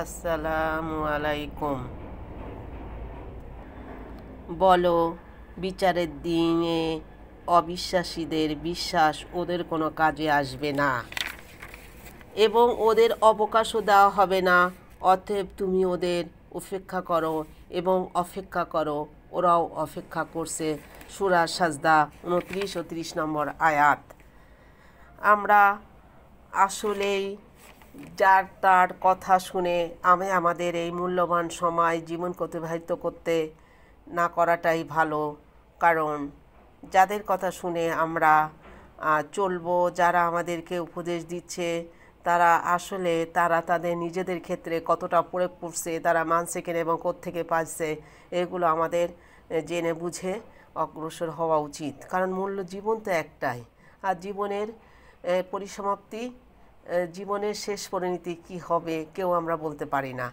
আসসালামু আলাইকুম। বলো, বিচারের দিনে অবিশ্বাসীদের বিশ্বাস ওদের কোনো কাজে আসবে না এবং ওদের অবকাশও দেওয়া হবে না। অতএব তুমি ওদের উপেক্ষা করো এবং অপেক্ষা করো। ওরাও অপেক্ষা করছে। সূরা সাজদা 29 ও 30 নম্বর আয়াত। আমরা আসলেই যার তার কথা শুনে আমাদের এই মূল্যবান সময় জীবন অতিবাহিত করতে না করাটাই ভালো। কারণ যাদের কথা শুনে আমরা চলবো, যারা আমাদেরকে উপদেশ দিচ্ছে, তারা আসলে তাদের নিজেদের ক্ষেত্রে কতটা প্রয়োগ করছে, তারা মানছে কিনা এবং কোত্থেকে পাচ্ছে, এগুলো আমাদের জেনে বুঝে অগ্রসর হওয়া উচিত। কারণ মূল্য জীবন তো একটাই, আর জীবনের পরিসমাপ্তি, জীবনের শেষ পরিণতি কী হবে কেউ আমরা বলতে পারি না।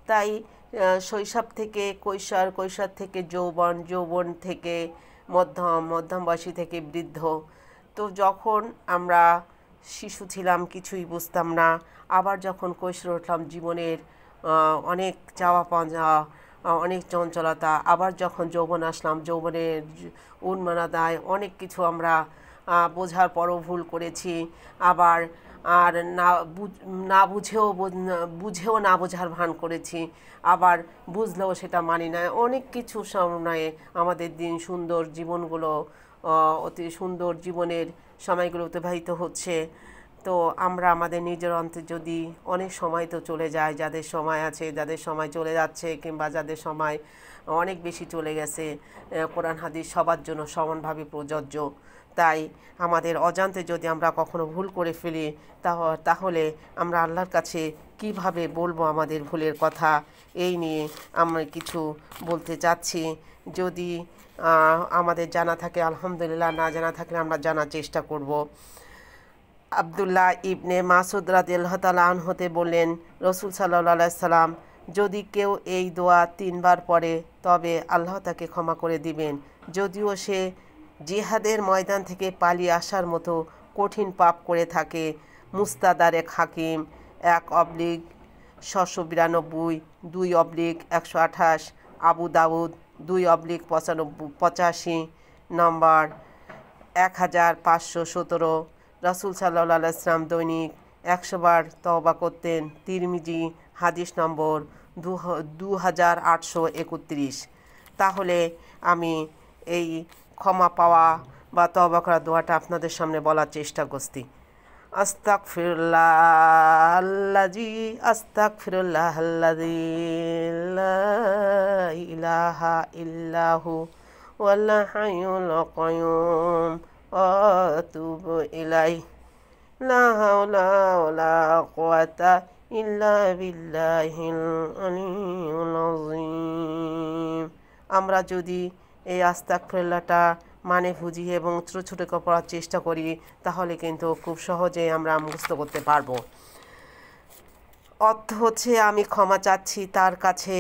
তাই শৈশব থেকে কৈশোর, কৈশোর থেকে যৌবন, যৌবন থেকে মধ্যম বয়সী থেকে বৃদ্ধ। তো যখন আমরা শিশু ছিলাম কিছুই বুঝতাম না, আবার যখন কৈশোর উঠলাম জীবনের অনেক চাওয়া পাওয়া, অনেক চঞ্চলতা, আবার যখন যৌবন আসলাম যৌবনের উন্মাদনায় অনেক কিছু আমরা বোঝার পরও ভুল করেছি, আবার আর না বুঝেও না বোঝার ভান করেছি, আবার বুঝলেও সেটা মানি না। অনেক কিছু সমন্বয়ে আমাদের দিন সুন্দর জীবনগুলো, অতি সুন্দর জীবনের সময়গুলো অতিবাহিত হচ্ছে। তো আমরা আমাদের নিজের অন্তে যদি অনেক সময় তো চলে যায়, যাদের সময় আছে, যাদের সময় চলে যাচ্ছে, কিংবা যাদের সময় অনেক বেশি চলে গেছে, কোরআন হাদিস সবার জন্য সমানভাবে প্রযোজ্য। তাই আমাদের অজান্তে যদি আমরা কখনো ভুল করে ফেলি, তাহলে আমরা আল্লাহর কাছে কিভাবে বলবো আমাদের ভুলের কথা, এই নিয়ে আমরা কিছু বলতে চাচ্ছি। যদি আমাদের জানা থাকে আলহামদুলিল্লাহ, না জানা থাকলে আমরা জানার চেষ্টা করব। আবদুল্লাহ ইবনে মাসুদ রাদিয়াল্লাহু তাআলা আনহু হতে বললেন, রাসূল সাল্লাল্লাহু আলাইহি সাল্লাম, যদি কেউ এই দোয়া 3 বার পড়ে তবে আল্লাহ তাকে ক্ষমা করে দিবেন, যদিও সে জিহাদের ময়দান থেকে পালিয়ে আসার মতো কঠিন পাপ করে থাকে। মুস্তাদরাক হাকিম 1/792, 2/128, আবু দাউদ 2/85 নম্বর 1517। রাসূল সাল্লাল্লাহু আলাইহি ওয়াসাল্লাম দৈনিক 100 বার তওবা করতেন। তিরমিজি হাদিস নম্বর 2831। তাহলে আমি এই ক্ষমা পাওয়া বা তওবা করা দোয়াটা আপনাদের সামনে বলার চেষ্টা করছি। আস্তাগফিরুল্লাহাল্লাযী লা ইলাহা ইল্লাহু ওয়াল হাইয়ুল কাইয়্যুম ওয়া আতুবু ইলাইহি লা হাওলা ওয়ালা কুওয়াতা ইল্লা বিল্লাহিল আলিয়্যিল আযীম। আমরা যদি এই আস্তাগফিরুল্লাহটা মানে বুঝি এবং ছোটো ছোটো পড়ার চেষ্টা করি, তাহলে কিন্তু খুব সহজেই আমরা মুখস্থ করতে পারবো। অর্থ হচ্ছে, আমি ক্ষমা চাচ্ছি তার কাছে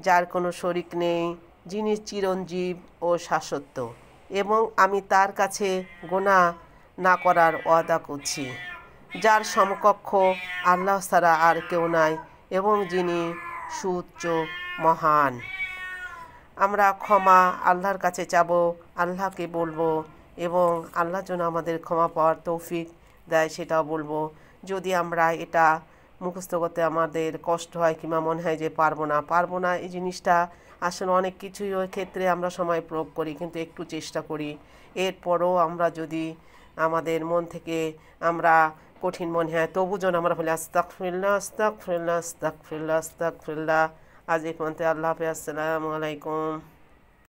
যার কোনো শরিক নেই, যিনি চিরঞ্জীব ও শাশ্বত, এবং আমি তার কাছে গুনাহ না করার ওয়াদা করছি, যার সমকক্ষ আল্লাহ ছাড়া আর কেউ নাই এবং যিনি সুউচ্চ মহান। আমরা ক্ষমা আল্লাহর কাছে চাবো, আল্লাহকে বলবো, এবং আল্লাহ যেন আমাদের ক্ষমা পাওয়ার তৌফিক দেয় সেটাও বলবো। যদি আমরা এটা মুখস্থ করতে আমাদের কষ্ট হয় কিংবা মনে হয় যে পারবো না, এই জিনিসটা আসলে অনেক কিছুই ওই ক্ষেত্রে আমরা সময় প্রয়োগ করি, কিন্তু একটু চেষ্টা করি। এরপরও আমরা যদি আমাদের মন থেকে আমরা কঠিন মনে হয়, তবু যেন আমরা বলি আস্তাগফিরুল্লাহ আস্তাগফিরুল্লাহ আস্তাগফিরুল্লাহ আস্তাগফিরুল্লাহ। আজ এই পর্যন্ত। আল্লাহ হাফেজ। আসসালামু আলাইকুম।